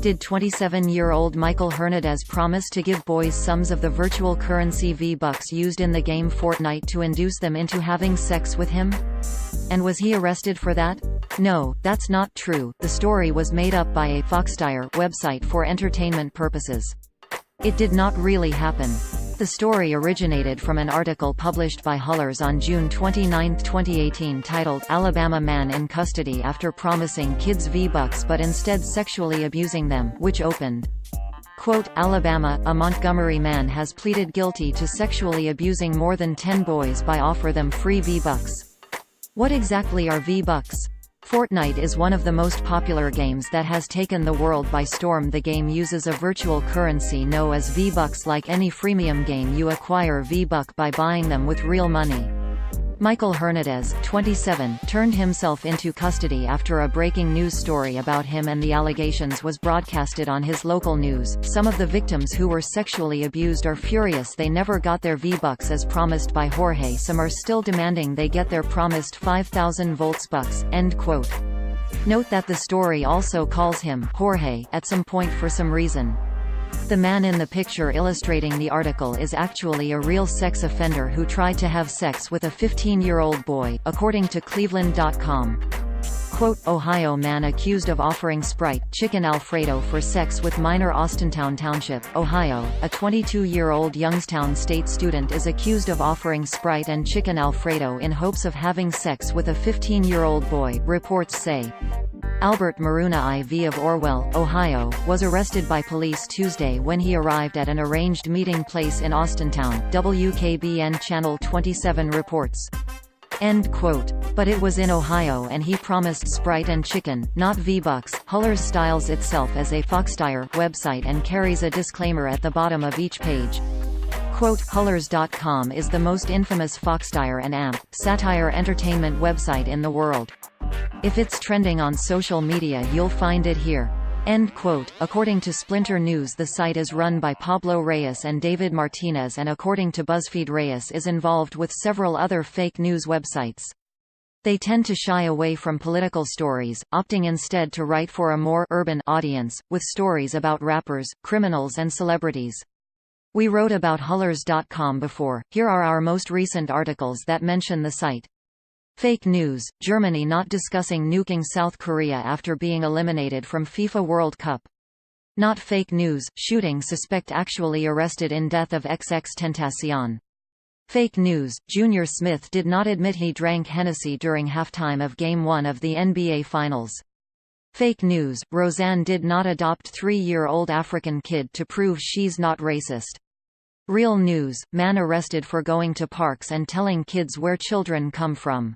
Did 27-year-old Michael Hernandez promise to give boys sums of the virtual currency V-Bucks used in the game Fortnite to induce them into having sex with him? And was he arrested for that? No, that's not true. The story was made up by a Foxdire website for entertainment purposes. It did not really happen. The story originated from an article published by Hullers on June 29, 2018 titled, "Alabama Man in Custody After Promising Kids V-Bucks but Instead Sexually Abusing Them," which opened, quote, "Alabama, a Montgomery man has pleaded guilty to sexually abusing more than 10 boys by offering them free V-Bucks." What exactly are V-Bucks? Fortnite is one of the most popular games that has taken the world by storm. The game uses a virtual currency known as V-Bucks. Like any freemium game, you acquire V-Buck by buying them with real money. Michael Hernandez, 27, turned himself into custody after a breaking news story about him and the allegations was broadcasted on his local news. Some of the victims who were sexually abused are furious they never got their V-Bucks as promised by Jorge. Some are still demanding they get their promised 5,000 volts bucks. End quote. Note that the story also calls him Jorge at some point for some reason. The man in the picture illustrating the article is actually a real sex offender who tried to have sex with a 15-year-old boy, according to Cleveland.com. Quote, Ohio man accused of offering Sprite, chicken Alfredo for sex with minor. Austintown Township, Ohio, a 22-year-old Youngstown State student is accused of offering Sprite and chicken Alfredo in hopes of having sex with a 15-year-old boy, reports say. Albert Maruna IV of Orwell, Ohio, was arrested by police Tuesday when he arrived at an arranged meeting place in Austintown, WKBN Channel 27 reports. End quote. But it was in Ohio and he promised Sprite and chicken, not V-Bucks. Hullers styles itself as a Foxdire website and carries a disclaimer at the bottom of each page. Quote, Hullers.com is the most infamous Foxdire and AMP satire entertainment website in the world. If it's trending on social media, you'll find it here. End quote. According to Splinter News, the site is run by Pablo Reyes and David Martinez, and according to BuzzFeed, Reyes is involved with several other fake news websites. They tend to shy away from political stories, opting instead to write for a more urban audience, with stories about rappers, criminals and celebrities. We wrote about Hullers.com before. Here are our most recent articles that mention the site. Fake news, Germany not discussing nuking South Korea after being eliminated from FIFA World Cup. Not fake news, shooting suspect actually arrested in death of XXXTentacion. Fake news, Junior Smith did not admit he drank Hennessy during halftime of Game 1 of the NBA Finals. Fake news, Roseanne did not adopt 3-year-old African kid to prove she's not racist. Real news, man arrested for going to parks and telling kids where children come from.